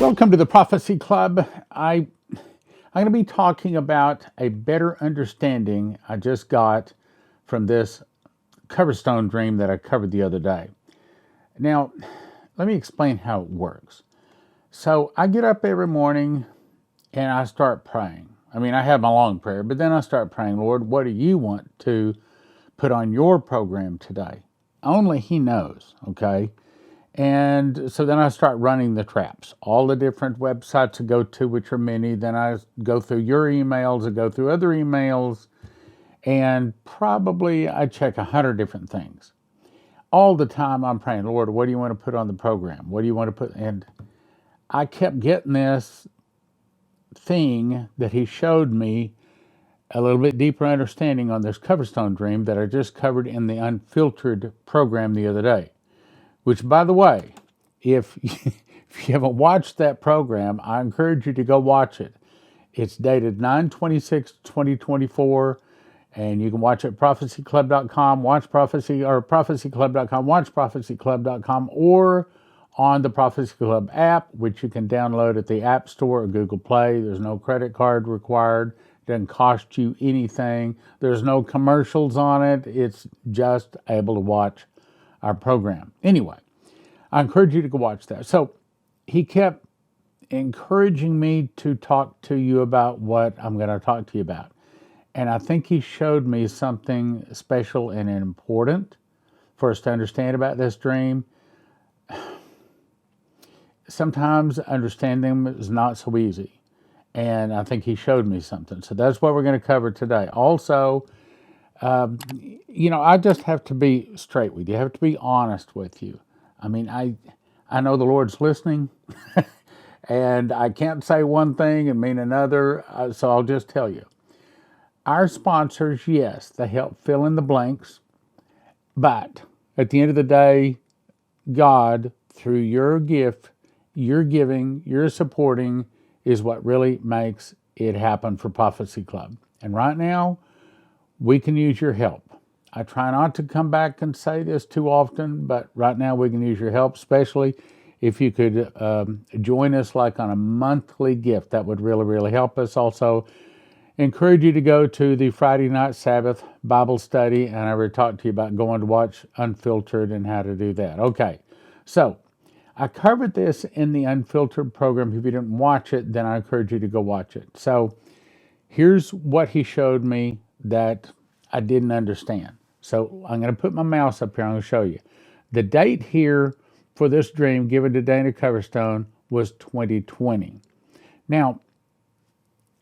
Welcome to the Prophecy Club. I'm going to be talking about a better understanding I just got from this Coverstone dream that I covered the other day. Now, let me explain how it works. So I get up every morning and I start praying. I have my long prayer, but then I start praying, Lord, what do you want to put on your program today? Only He knows, okay? And so then I start running the traps, all the different websites to go to, which are many. Then I go through your emails, I go through other emails, and probably I check 100 different things. All the time I'm praying, Lord, what do you want to put on the program? What do you want to put? And I kept getting this thing that He showed me, a little bit deeper understanding on this Coverstone dream that I just covered in the Unfiltered program the other day. Which, by the way, if you haven't watched that program, I encourage you to go watch it. It's dated 9/26/2024, and you can watch it at prophecyclub.com, watch prophecyclub.com, watch prophecyclub.com, or on the Prophecy Club app, which you can download at the App Store or Google Play. There's no credit card required. It doesn't cost you anything. There's no commercials on it. It's just able to watch our program. Anyway, I encourage you to go watch that. So he kept encouraging me to talk to you about what I'm going to talk to you about. And I think he showed me something special and important for us to understand about this dream. Sometimes understanding them is not so easy. And I think he showed me something. So that's what we're going to cover today. Also, I just have to be straight with you. I have to be honest with you. I know the Lord's listening, and I can't say one thing and mean another, so I'll just tell you. Our sponsors, yes, they help fill in the blanks, but at the end of the day, God, through your gift, your giving, your supporting, is what really makes it happen for Prophecy Club. And right now, we can use your help. I try not to come back and say this too often, but right now we can use your help, especially if you could join us like on a monthly gift. That would really, really help us. Also, encourage you to go to the Friday Night Sabbath Bible study, and I already talked to you about going to watch Unfiltered and how to do that. Okay, so I covered this in the Unfiltered program. If you didn't watch it, then I encourage you to go watch it. So here's what he showed me that I didn't understand. So I'm going to put my mouse up here. I'm going to show you. The date here for this dream given to Dana Coverstone was 2020. Now,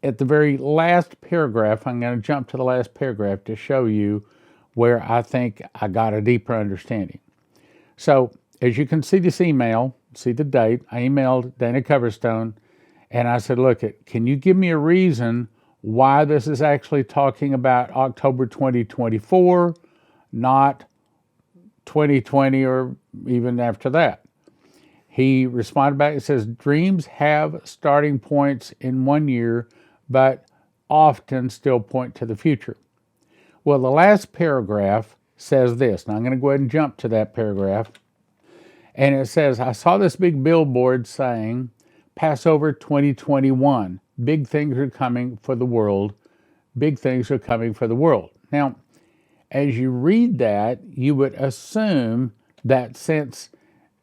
at the very last paragraph, I'm going to jump to the last paragraph to show you where I think I got a deeper understanding. So, as you can see this email, see the date, I emailed Dana Coverstone, and I said, look, can you give me a reason why this is actually talking about October 2024, not 2020 or even after that? He responded back and says, dreams have starting points in 1 year, but often still point to the future. Well, the last paragraph says this. Now I'm going to go ahead and jump to that paragraph. And it says, I saw this big billboard saying, Passover 2021, big things are coming for the world. Big things are coming for the world. Now, as you read that, you would assume that since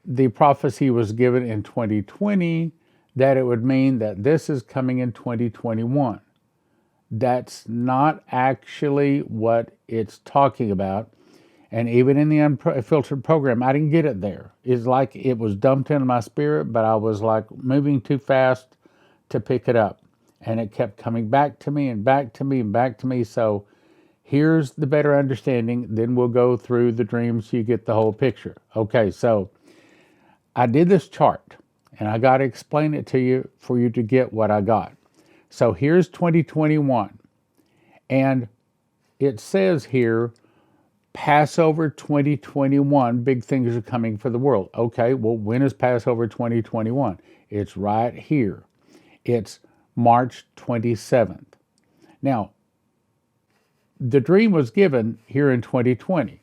the prophecy was given in 2020, that it would mean that this is coming in 2021. That's not actually what it's talking about. And even in the Unfiltered program, I didn't get it there. It's like it was dumped into my spirit, but I was like moving too fast to pick it up. And it kept coming back to me and back to me and back to me. So here's the better understanding. Then we'll go through the dreams so you get the whole picture. Okay, so I did this chart, and I got to explain it to you for you to get what I got. So here's 2021. And it says here, Passover 2021, big things are coming for the world. Okay, well, when is Passover 2021? It's right here. It's March 27th. Now, the dream was given here in 2020.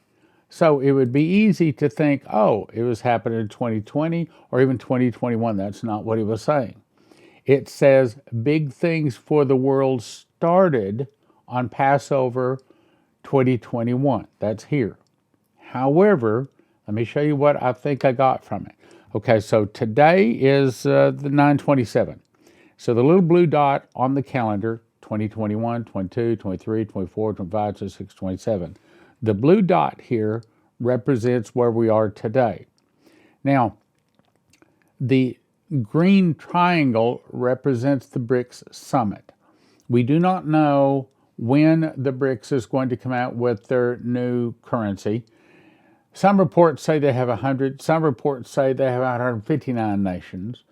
So it would be easy to think, oh, it was happening in 2020 or even 2021. That's not what he was saying. It says big things for the world started on Passover 2021. That's here. However, let me show you what I think I got from it. Okay, so today is the 9/27. So the little blue dot on the calendar, 2021, 22, 23, 24, 25, 26, 27. The blue dot here represents where we are today. Now, the green triangle represents the BRICS summit. We do not know when the BRICS is going to come out with their new currency. Some reports say they have 100, some reports say they have 159 nations.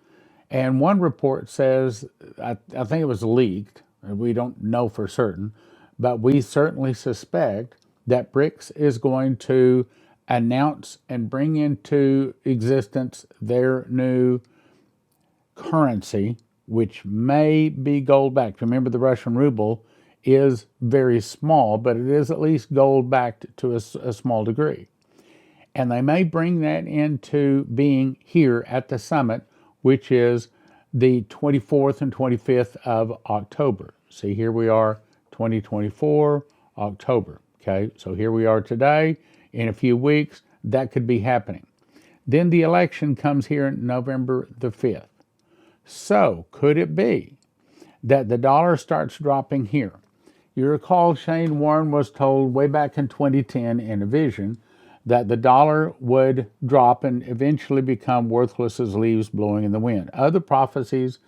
And one report says, I think it was leaked, we don't know for certain, but we certainly suspect that BRICS is going to announce and bring into existence their new currency, which may be gold backed. Remember, the Russian ruble is very small, but it is at least gold backed to a small degree. And they may bring that into being here at the summit, which is the 24th and 25th of October. See, here we are, 2024, October. Okay, so here we are today. In a few weeks, that could be happening. Then the election comes here November the 5th. So, could it be that the dollar starts dropping here? You recall Shane Warren was told way back in 2010 in a vision that the dollar would drop and eventually become worthless as leaves blowing in the wind. Other prophecies,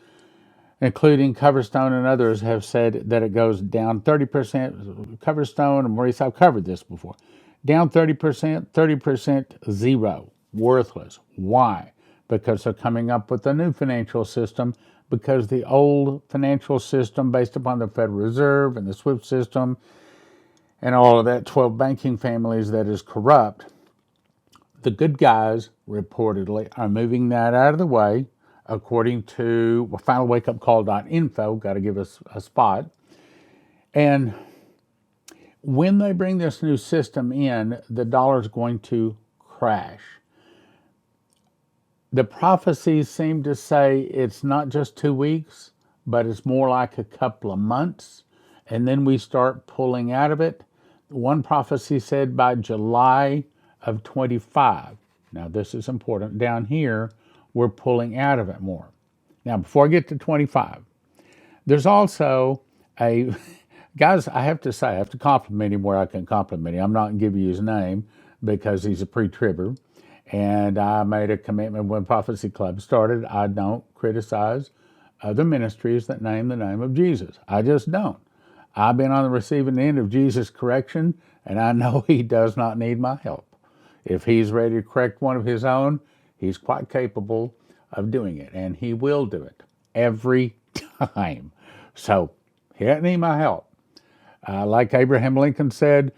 including Coverstone and others, have said that it goes down 30%. Coverstone and Maurice, I've covered this before. Down 30%, 30% zero, worthless. Why? Because they're coming up with a new financial system, because the old financial system based upon the Federal Reserve and the SWIFT system and all of that 12 banking families that is corrupt, the good guys reportedly are moving that out of the way, according to finalwakeupcall.info. Got to give us a spot. And when they bring this new system in, the dollar is going to crash. The prophecies seem to say it's not just 2 weeks, but it's more like a couple of months, and then we start pulling out of it. One prophecy said by July of 25. Now, this is important. Down here, we're pulling out of it more. Now, before I get to 25, there's also a, guys, I have to say, I have to compliment him where I can compliment him. I'm not going to give you his name because he's a pre-tribber. And I made a commitment when Prophecy Club started. I don't criticize other ministries that name the name of Jesus. I just don't. I've been on the receiving end of Jesus' correction, and I know he does not need my help. If he's ready to correct one of his own, he's quite capable of doing it, and he will do it every time. So he doesn't need my help. Like Abraham Lincoln said,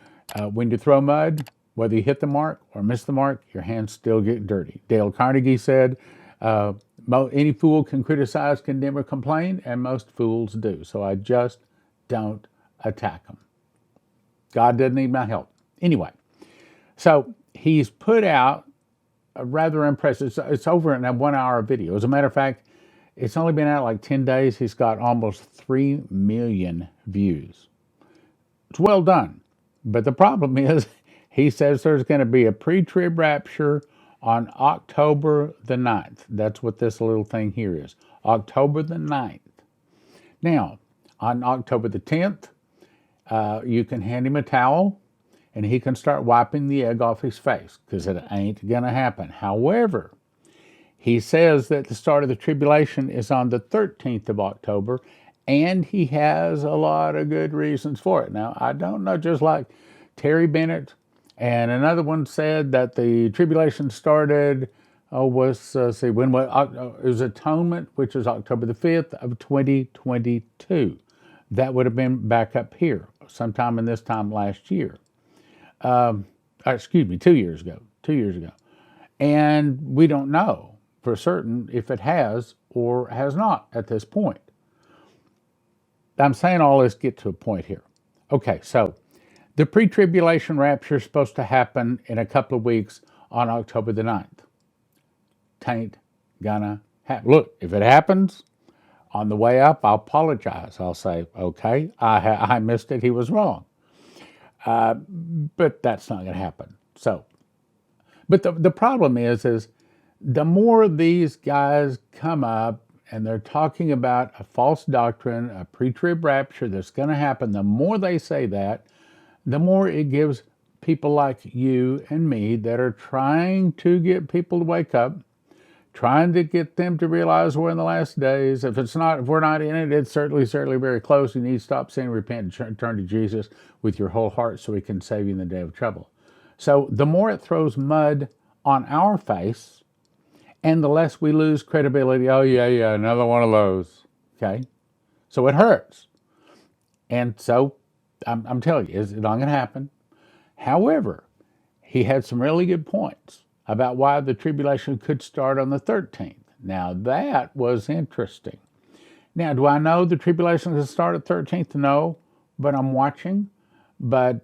when you throw mud, whether you hit the mark or miss the mark, your hands still get dirty. Dale Carnegie said, any fool can criticize, condemn, or complain, and most fools do. So I just don't attack them. God doesn't need my help. Anyway, so he's put out a rather impressive, it's over in a 1 hour video. As a matter of fact, it's only been out like 10 days. He's got almost 3 million views. It's well done. But the problem is, he says there's going to be a pre-trib rapture on October the 9th. That's what this little thing here is. October the 9th. Now, on October the 10th, you can hand him a towel and he can start wiping the egg off his face, because it ain't going to happen. However, he says that the start of the tribulation is on the 13th of October, and he has a lot of good reasons for it. Now, I don't know, just like Terry Bennett and another one said that the tribulation started, it was Atonement, which was October the 5th of 2022. That would have been back up here sometime in this time last year. 2 years ago. 2 years ago. And we don't know for certain if it has or has not at this point. I'm saying all this to get to a point here. Okay, so The pre-tribulation rapture is supposed to happen in a couple of weeks on October the 9th. Tain't gonna happen. Look, if it happens, on the way up, I'll apologize. I'll say, okay, I missed it. He was wrong. But that's not going to happen. So, but the problem is the more these guys come up and they're talking about a false doctrine, a pre-trib rapture that's going to happen, the more they say that, the more it gives people like you and me that are trying to get people to wake up, trying to get them to realize we're in the last days. If we're not in it, it's certainly very close. You need to stop sin, repent, and turn to Jesus with your whole heart so he can save you in the day of trouble. So the more it throws mud on our face, and the less we lose credibility. Oh, yeah, another one of those. Okay? So it hurts. And so I'm telling you, it's not going to happen. However, he had some really good points about why the tribulation could start on the 13th. Now, that was interesting. Now, do I know the tribulation is going to start at 13th? No, but I'm watching. But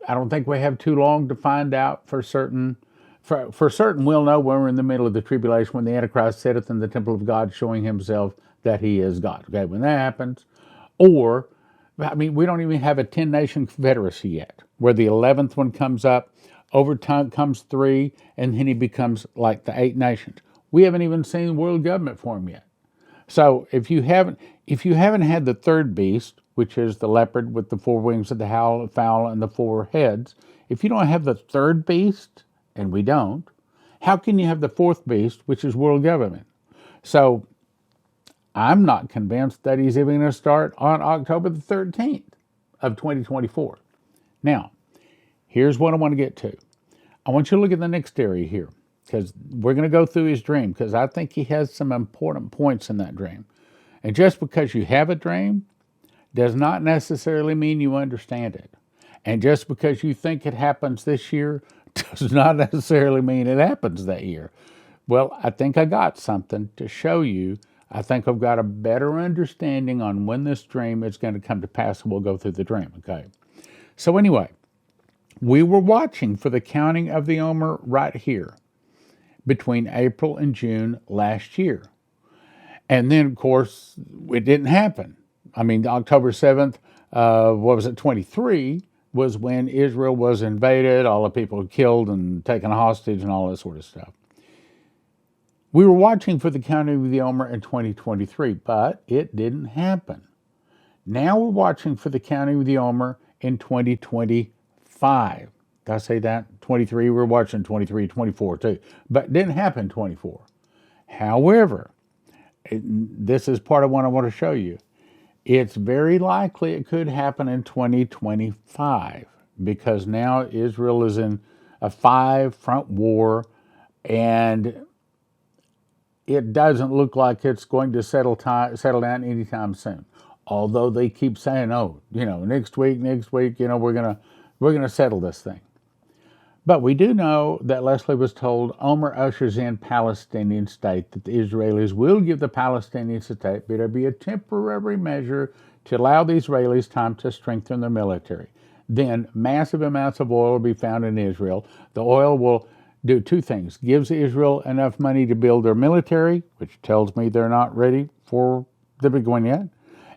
I don't think we have too long to find out for certain. For certain, we'll know when we're in the middle of the tribulation, when the Antichrist sitteth in the temple of God, showing himself that he is God. Okay, when that happens. Or, I mean, we don't even have a 10-nation confederacy yet, where the 11th one comes up, over time comes 3, and then he becomes like the 8 nations. We haven't even seen world government form yet. So if you haven't had the third beast, which is the leopard with the 4 wings of the fowl and the 4 heads, if you don't have the third beast, and we don't, how can you have the 4th beast, which is world government? So I'm not convinced that he's even going to start on October the 13th of 2024. Now, here's what I want to get to. I want you to look at the next area here, because we're going to go through his dream, because I think he has some important points in that dream. And just because you have a dream does not necessarily mean you understand it. And just because you think it happens this year does not necessarily mean it happens that year. Well, I think I got something to show you. I think I've got a better understanding on when this dream is going to come to pass, and we'll go through the dream, okay? So anyway, we were watching for the counting of the Omer right here between April and June last year. And then, of course, it didn't happen. I mean, October 7th, 23, was when Israel was invaded, all the people killed and taken hostage and all that sort of stuff. We were watching for the counting of the Omer in 2023, but it didn't happen. Now we're watching for the counting of the Omer in 2025. Did I say that? 23, we're watching 23, 24 too. But it didn't happen in 24. However, this is part of what I want to show you. It's very likely it could happen in 2025, because now Israel is in a 5-front war, and it doesn't look like it's going to settle down anytime soon. Although they keep saying, oh, next week, we're gonna settle this thing. But we do know that Leslie was told Omer ushers in Palestinian state, that the Israelis will give the Palestinian state, but it'll be a temporary measure to allow the Israelis time to strengthen their military. Then massive amounts of oil will be found in Israel. The oil will do 2 things. Gives Israel enough money to build their military, which tells me they're not ready for the big one yet,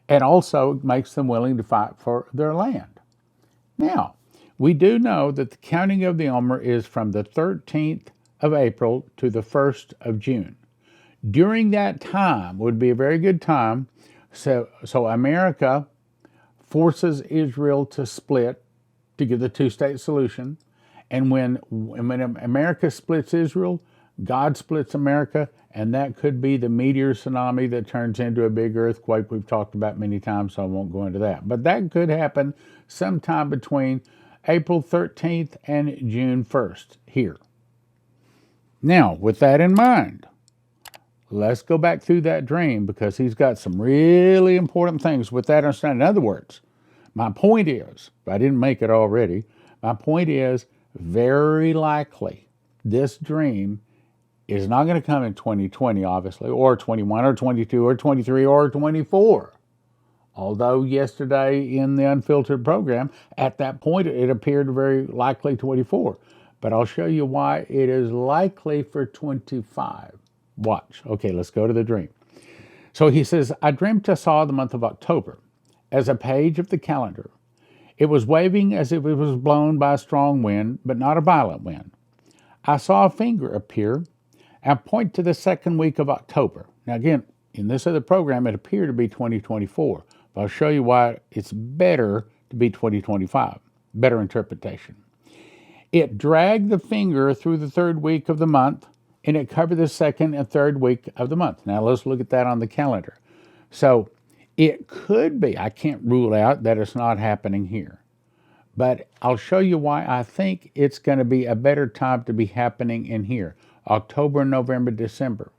and also makes them willing to fight for their land. Now, we do know that the counting of the Omer is from the 13th of April to the 1st of June. During that time would be a very good time. So America forces Israel to split to get the 2-state solution. And when America splits Israel, God splits America, and that could be the meteor tsunami that turns into a big earthquake we've talked about many times, so I won't go into that. But that could happen sometime between April 13th and June 1st here. Now, with that in mind, let's go back through that dream, because he's got some really important things with that understanding. In other words, my point is, if I didn't make it already, my point is very likely this dream is not going to come in 2020, obviously, or 21, or 22, or 23, or 24. Although yesterday in the unfiltered program, at that point, it appeared very likely 24. But I'll show you why it is likely for 25. Watch. Okay, let's go to the dream. So he says, I dreamt I saw the month of October as a page of the calendar. It was waving as if it was blown by a strong wind, but not a violent wind. I saw a finger appear and point to the second week of October. Now again, in this other program, it appeared to be 2024. But I'll show you why it's better to be 2025. Better interpretation. It dragged the finger through the third week of the month, and it covered the second and third week of the month. Now let's look at that on the calendar. So it could be, I can't rule out that it's not happening here. But I'll show you why I think it's going to be a better time to be happening in here. October, November, December.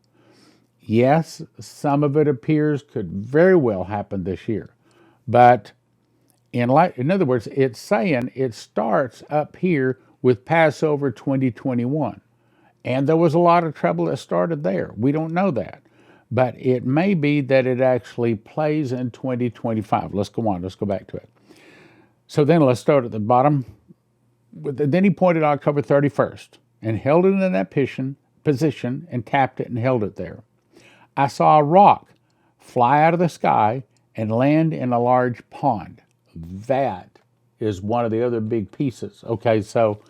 Yes, some of it appears could very well happen this year. But in other words, it's saying it starts up here with Passover 2021. And there was a lot of trouble that started there. We don't know that. But it may be that it actually plays in 2025. Let's go on. Let's go back to it. So then let's start at the bottom. Then he pointed October 31st and held it in that position and tapped it and held it there. I saw a rock fly out of the sky and land in a large pond. That is one of the other big pieces. Okay, so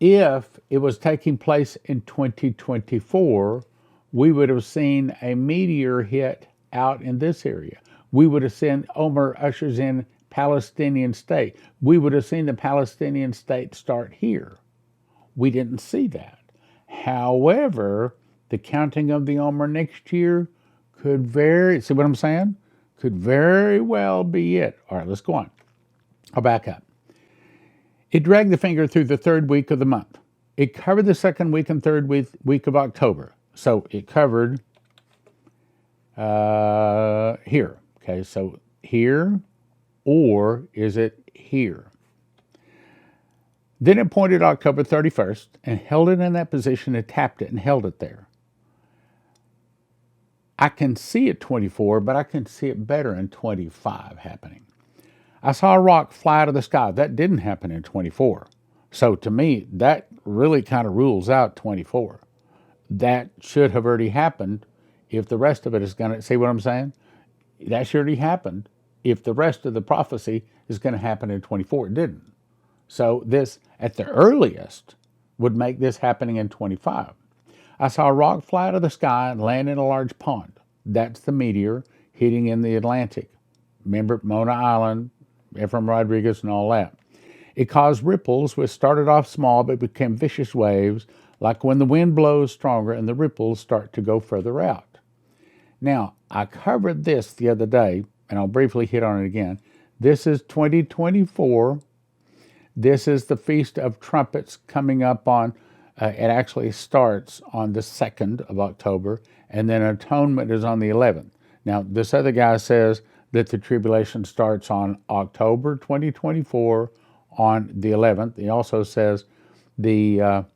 if it was taking place in 2024, we would have seen a meteor hit out in this area. We would have seen Omer ushers in Palestinian state. We would have seen the Palestinian state start here. We didn't see that. However, the counting of the Omer next year could very, see what I'm saying? Could very well be it. All right, let's go on. I'll back up. It dragged the finger through the third week of the month. It covered the second week and third week of October. So it covered here. Okay, so here, or is it here? Then it pointed October 31st and held it in that position and tapped it and held it there. I can see it 24, but I can see it better in 25 happening. I saw a rock fly out of the sky. That didn't happen in 24. So to me, that really kind of rules out 24. That should have already happened if the rest of it is going to, see what I'm saying? That should already happened if the rest of the prophecy is going to happen in 24. It didn't. So this, at the earliest, would make this happening in 25. I saw a rock fly out of the sky and land in a large pond. That's the meteor hitting in the Atlantic. Remember Mona Island, Ephraim Rodriguez, and all that. It caused ripples, which started off small but became vicious waves, like when the wind blows stronger and the ripples start to go further out. Now, I covered this the other day, and I'll briefly hit on it again. This is 2024. This is the Feast of Trumpets coming up on, it actually starts on the 2nd of October, and then Atonement is on the 11th. Now, this other guy says that the tribulation starts on October 2024 on the 11th. He also says let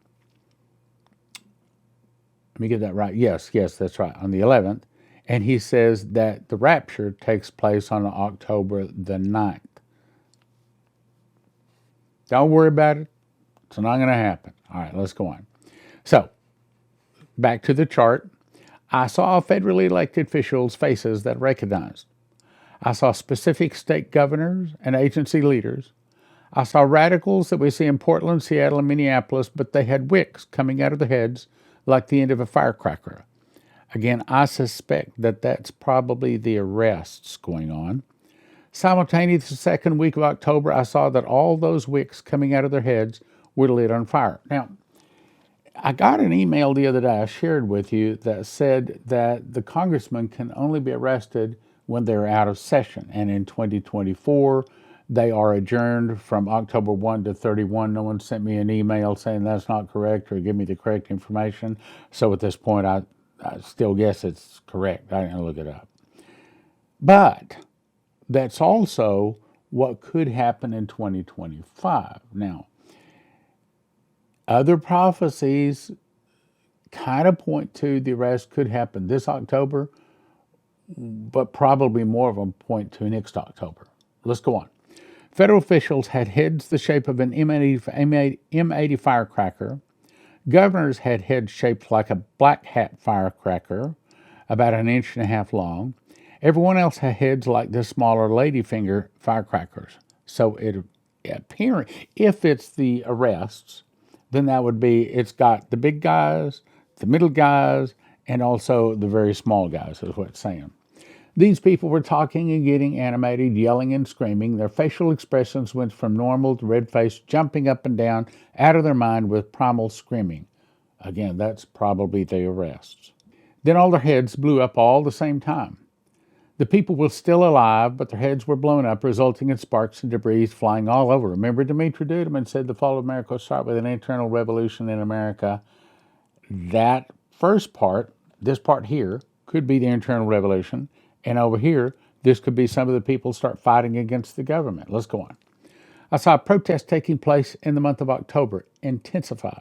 me get that right. Yes, that's right, on the 11th. And he says that the rapture takes place on October the 9th. Don't worry about it. It's not going to happen. All right, let's go on. So, back to the chart. I saw federally elected officials' faces that I recognized. I saw specific state governors and agency leaders. I saw radicals that we see in Portland, Seattle, and Minneapolis, but they had wicks coming out of their heads like the end of a firecracker. Again, I suspect that that's probably the arrests going on. Simultaneous the second week of October, I saw that all those wicks coming out of their heads were lit on fire. Now, I got an email the other day I shared with you that said that the congressmen can only be arrested when they're out of session. And in 2024, they are adjourned from October 1 to 31. No one sent me an email saying that's not correct or give me the correct information. So at this point, I still guess it's correct. I didn't look it up. But that's also what could happen in 2025. Now, other prophecies kind of point to the arrest could happen this October. but probably more of them point to next October. Let's go on. Federal officials had heads the shape of an M80 firecracker. Governors had heads shaped like a black hat firecracker, about an inch and a half long. Everyone else had heads like the smaller ladyfinger firecrackers. So it appearing, if it's the arrests, then that would be, it's got the big guys, the middle guys, and also the very small guys, is what it's saying. These people were talking and getting animated, yelling and screaming. Their facial expressions went from normal to red-faced, jumping up and down, out of their mind with primal screaming. Again, that's probably the arrests. Then all their heads blew up all at the same time. The people were still alive, but their heads were blown up, resulting in sparks and debris flying all over. Remember, Dmitri Duduman said the fall of America will start with an internal revolution in America. That first part, this part here, could be the internal revolution. And over here, this could be some of the people start fighting against the government. Let's go on. I saw protests taking place in the month of October intensify.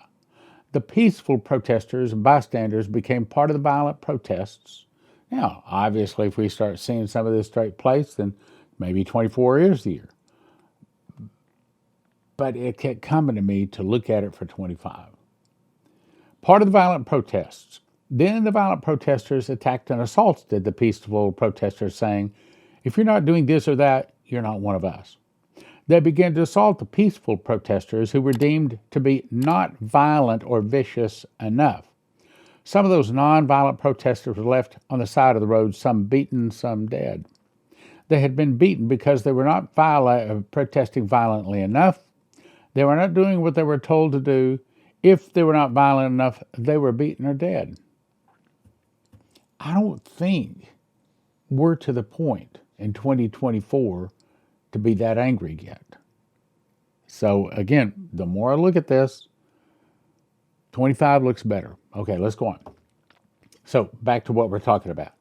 The peaceful protesters and bystanders became part of the violent protests. Now, obviously, if we start seeing some of this take place, then maybe 24 is the year. But it kept coming to me to look at it for 25. Part of the violent protests. Then the violent protesters attacked and assaulted the peaceful protesters, saying, if you're not doing this or that, you're not one of us. They began to assault the peaceful protesters who were deemed to be not violent or vicious enough. Some of those non-violent protesters were left on the side of the road, some beaten, some dead. They had been beaten because they were not protesting violently enough. They were not doing what they were told to do. If they were not violent enough, they were beaten or dead. I don't think we're to the point in 2024 to be that angry yet. So again, the more I look at this, 25 looks better. Okay, let's go on. So back to what we're talking about.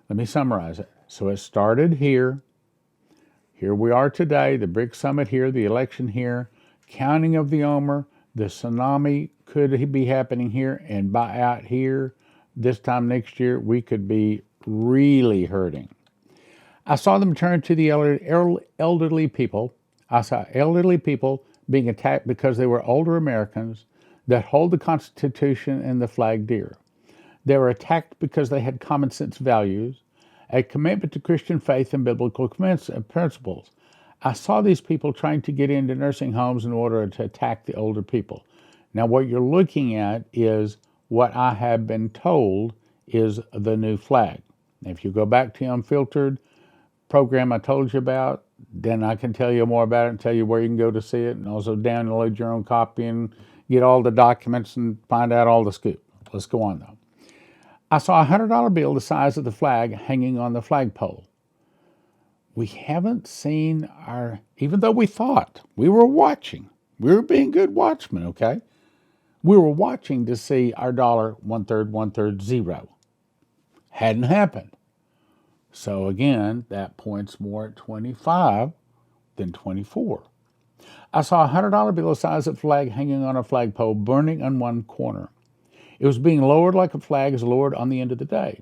Let me summarize it. So it started here. Here we are today, the BRICS summit here, the election here, counting of the Omer, the tsunami could be happening here, and by out here, this time next year, we could be really hurting. I saw them turn to the elderly people. I saw elderly people being attacked because they were older Americans that hold the Constitution and the flag dear. They were attacked because they had common sense values, a commitment to Christian faith and biblical principles. I saw these people trying to get into nursing homes in order to attack the older people. Now, what you're looking at is what I have been told is the new flag. If you go back to the Unfiltered program I told you about, then I can tell you more about it and tell you where you can go to see it, and also download your own copy and get all the documents and find out all the scoop. Let's go on, though. I saw a $100 bill the size of the flag hanging on the flagpole. We haven't seen even though we thought, we were watching, we were being good watchmen, okay? We were watching to see our dollar one-third, zero. Hadn't happened. So again, that points more at 25 than 24. I saw a $100 bill the size of flag hanging on a flagpole, burning on one corner. It was being lowered like a flag is lowered on the end of the day.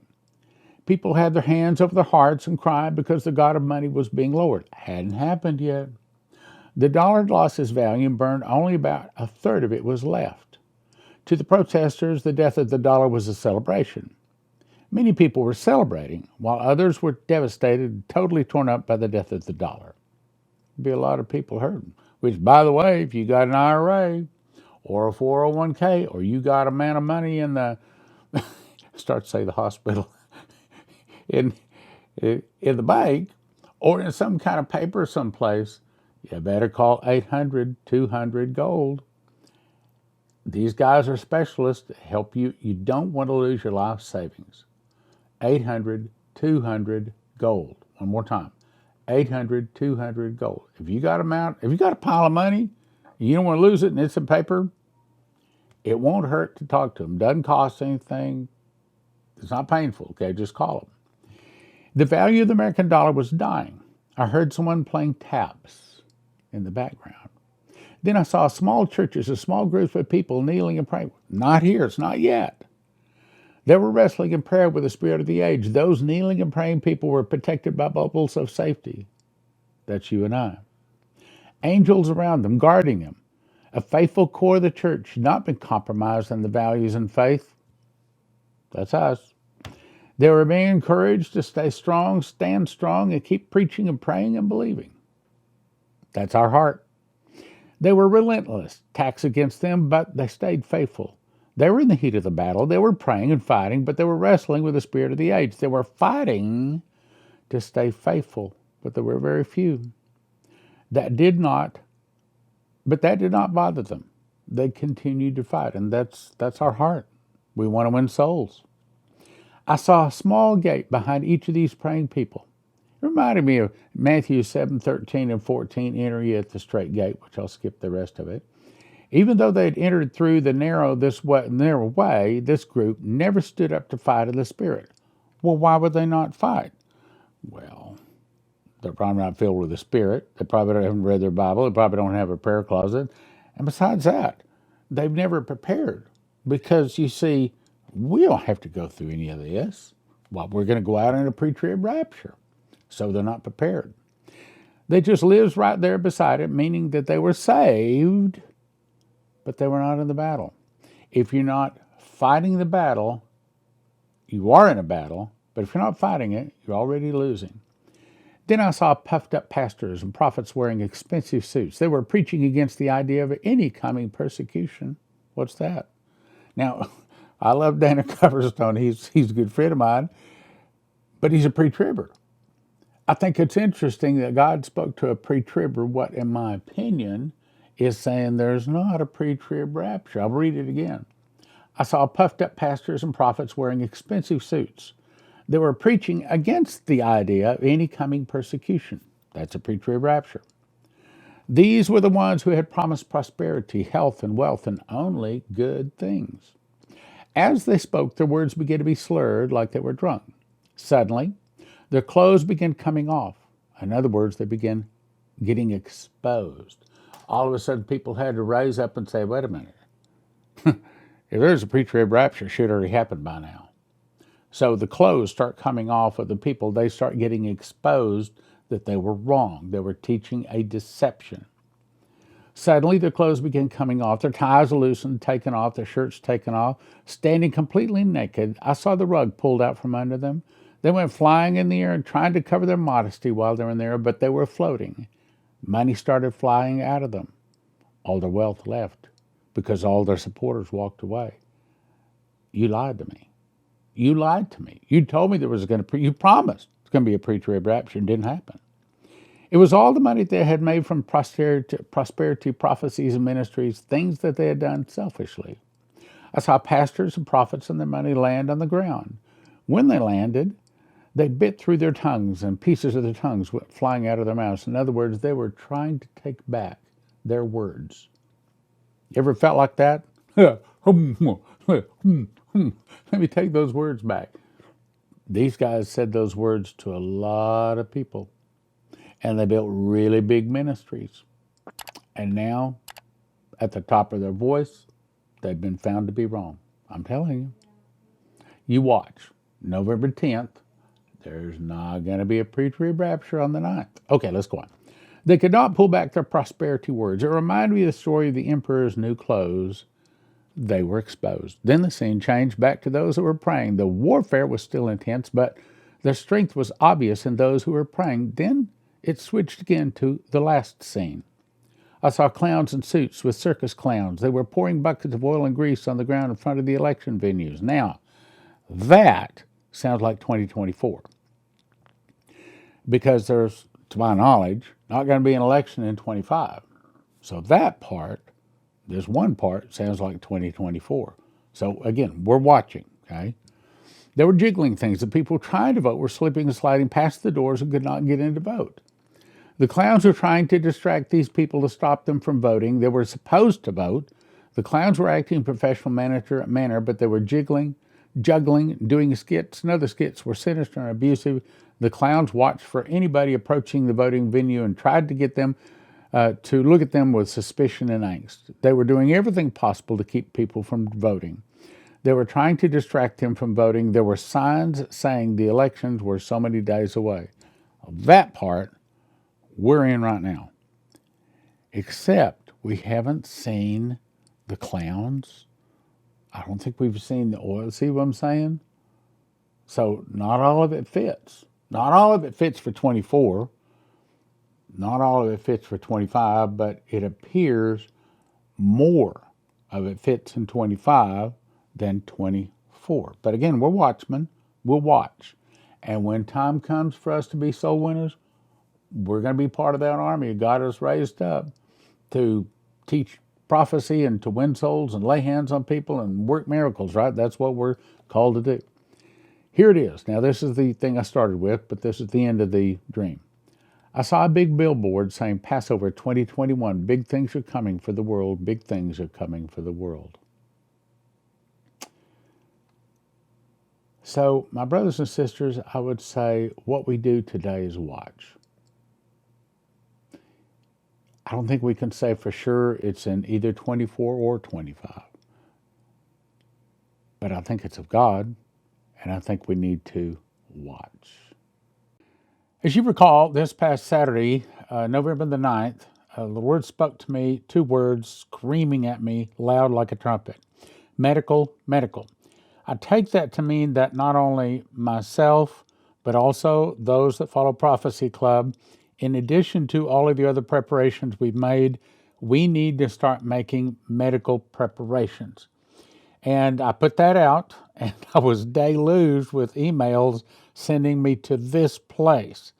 People had their hands over their hearts and cried because the god of money was being lowered. Hadn't happened yet. The dollar lost its value and burned. Only about a third of it was left. To the protesters, the death of the dollar was a celebration. Many people were celebrating, while others were devastated, totally torn up by the death of the dollar. There'd be a lot of people hurting. Which, by the way, if you got an IRA or a 401k, or you got a amount of money in the, start to say the hospital, in the bank, or in some kind of paper someplace, you better call 800-200-GOLD. These guys are specialists to help you. You don't want to lose your life savings. 800-200-GOLD. One more time. 800-200-GOLD. If you got a pile of money, and you don't want to lose it and it's in paper, it won't hurt to talk to them. Doesn't cost anything. It's not painful, okay? Just call them. The value of the American dollar was dying. I heard someone playing taps in the background. Then I saw small churches, a small group of people kneeling and praying. Not here, it's not yet. They were wrestling in prayer with the spirit of the age. Those kneeling and praying people were protected by bubbles of safety. That's you and I. Angels around them, guarding them. A faithful core of the church, not been compromised in the values and faith. That's us. They were being encouraged to stay strong, stand strong, and keep preaching and praying and believing. That's our heart. They were relentless, attacks against them, but they stayed faithful. They were in the heat of the battle. They were praying and fighting, but they were wrestling with the spirit of the age. They were fighting to stay faithful, but there were very few. That did not bother them. They continued to fight, and that's our heart. We want to win souls. I saw a small gate behind each of these praying people. It reminded me of Matthew 7:13 and 14, enter ye at the straight gate, which I'll skip the rest of it. Even though they had entered through the narrow way, this group never stood up to fight in the Spirit. Well, why would they not fight? Well, they're probably not filled with the Spirit. They probably haven't read their Bible. They probably don't have a prayer closet. And besides that, they've never prepared. Because, you see, we don't have to go through any of this. Well, we're going to go out in a pre-trib rapture. So they're not prepared. They just lived right there beside it, meaning that they were saved, but they were not in the battle. If you're not fighting the battle, you are in a battle, but if you're not fighting it, you're already losing. Then I saw puffed up pastors and prophets wearing expensive suits. They were preaching against the idea of any coming persecution. What's that? Now, I love Dana Coverstone. He's a good friend of mine, but he's a pre-tribber. I think it's interesting that God spoke to a pre-tribber, what, in my opinion, is saying there's not a pre-trib rapture. I'll read it again. I saw puffed up pastors and prophets wearing expensive suits. They were preaching against the idea of any coming persecution. That's a pre-trib rapture. These were the ones who had promised prosperity, health, and wealth, and only good things. As they spoke, their words began to be slurred like they were drunk. Suddenly, their clothes began coming off. In other words, they began getting exposed. All of a sudden, people had to raise up and say, wait a minute. If there's a pre-trib rapture, it should already happened by now. So the clothes start coming off of the people. They start getting exposed that they were wrong. They were teaching a deception. Suddenly, their clothes began coming off. Their ties loosened, taken off, their shirts taken off, standing completely naked. I saw the rug pulled out from under them. They went flying in the air and trying to cover their modesty while they were in there, but they were floating. Money started flying out of them. All their wealth left because all their supporters walked away. You lied to me. You lied to me. You told me there was you promised it's going to be a pre-trib rapture. It didn't happen. It was all the money they had made from prosperity prophecies and ministries, things that they had done selfishly. I saw pastors and prophets and their money land on the ground. When they landed, they bit through their tongues, and pieces of their tongues went flying out of their mouths. In other words, they were trying to take back their words. You ever felt like that? Let me take those words back. These guys said those words to a lot of people, and they built really big ministries. And now, at the top of their voice, they've been found to be wrong. I'm telling you. You watch. November 10th, there's not going to be a pre-trib rapture on the 9th. Okay, let's go on. They could not pull back their prosperity words. It reminded me of the story of the emperor's new clothes. They were exposed. Then the scene changed back to those that were praying. The warfare was still intense, but their strength was obvious in those who were praying. Then it switched again to the last scene. I saw clowns in suits with circus clowns. They were pouring buckets of oil and grease on the ground in front of the election venues. Now, that sounds like 2024. Because there's, to my knowledge, not going to be an election in 25. So that part, this one part, sounds like 2024. So again, we're watching, okay? They were jiggling things. The people trying to vote were slipping and sliding past the doors and could not get in to vote. The clowns were trying to distract these people to stop them from voting. They were supposed to vote. The clowns were acting in professional manner, but they were juggling, doing skits, and other skits were sinister and abusive. The clowns watched for anybody approaching the voting venue and tried to get them to look at them with suspicion and angst. They were doing everything possible to keep people from voting. They were trying to distract him from voting. There were signs saying the elections were so many days away. That part we're in right now. Except we haven't seen the clowns. I don't think we've seen the oil. See what I'm saying? So not all of it fits. Not all of it fits for 24. Not all of it fits for 25, but it appears more of it fits in 25 than 24. But again, we're watchmen. We'll watch. And when time comes for us to be soul winners, we're going to be part of that army God has raised up to teach prophecy and to win souls and lay hands on people and work miracles, right? That's what we're called to do. Here it is. Now, this is the thing I started with, but this is the end of the dream. I saw a big billboard saying Passover 2021, big things are coming for the world, big things are coming for the world. So, my brothers and sisters, I would say what we do today is watch. I don't think we can say for sure it's in either 24 or 25. But I think it's of God, and I think we need to watch. As you recall, this past Saturday, November the 9th, the Lord spoke to me 2 words screaming at me loud like a trumpet. Medical, medical. I take that to mean that not only myself, but also those that follow Prophecy Club, in addition to all of the other preparations we've made, we need to start making medical preparations. And I put that out, and I was deluged with emails sending me to this place.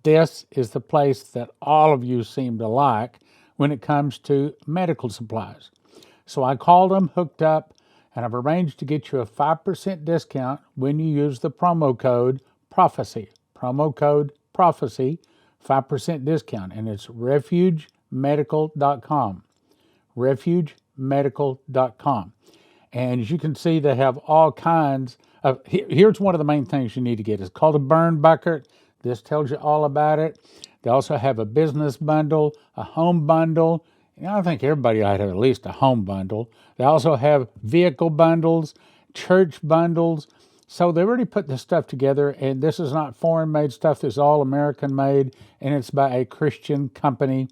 This is the place that all of you seem to like when it comes to medical supplies. So I called them, hooked up, and I've arranged to get you a 5% discount when you use the promo code PROPHECY. Promo code PROPHECY, 5% discount, and it's refugemedical.com. refugemedical.com. And as you can see, they have all kinds of, here's one of the main things you need to get. It's called a burn bucket. This tells you all about it. They also have a business bundle, a home bundle. I think everybody ought to have at least a home bundle. They also have vehicle bundles, church bundles. So they already put this stuff together, and this is not foreign-made stuff. This is all American-made, and it's by a Christian company.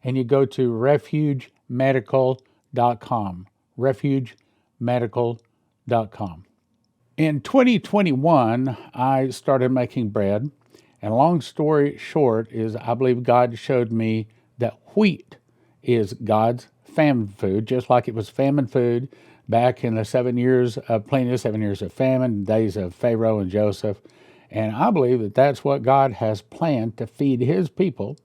And you go to refugemedical.com. refugemedical.com. In 2021, I started making bread. And long story short is I believe God showed me that wheat is God's famine food, just like it was famine food back in the 7 years of plenty, 7 years of famine, days of Pharaoh and Joseph. And I believe that that's what God has planned to feed his people.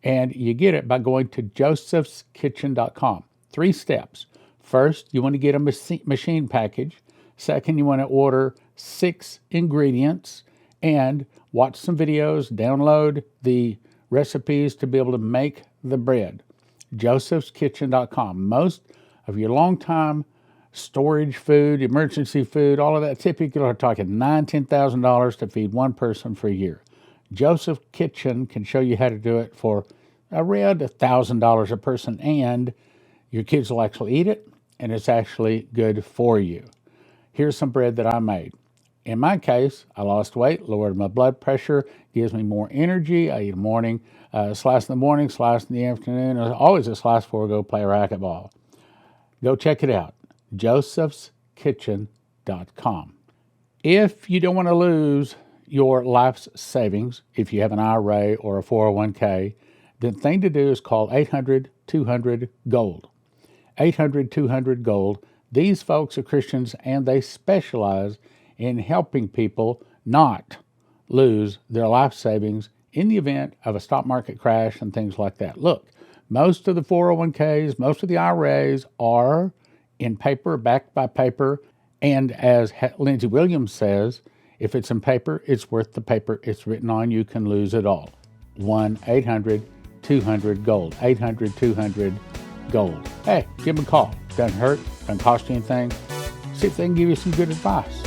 And you get it by going to josephskitchen.com. 3 steps. First, you want to get a machine package. Second, you want to order 6 ingredients and watch some videos, download the recipes to be able to make the bread. josephskitchen.com. Most of your long-time storage food, emergency food, all of that, typically are talking $9,000, $10,000 to feed one person for a year. Joseph Kitchen can show you how to do it for around $1,000 a person, and your kids will actually eat it, and it's actually good for you. Here's some bread that I made. In my case, I lost weight, lowered my blood pressure, gives me more energy. I eat a morning, slice in the morning, slice in the afternoon. Always a slice before I go play racquetball. Go check it out, josephskitchen.com. If you don't want to lose your life's savings, if you have an IRA or a 401k, the thing to do is call 800-200-GOLD. 800-200-GOLD. These folks are Christians, and they specialize in helping people not lose their life savings in the event of a stock market crash and things like that. Look, most of the 401ks, most of the IRAs are in paper, backed by paper, and as Lindsey Williams says, if it's in paper, it's worth the paper it's written on. You can lose it all. 1-800-200-GOLD. 800-200-GOLD. Hey, give them a call. Doesn't hurt, doesn't cost you anything. See if they can give you some good advice.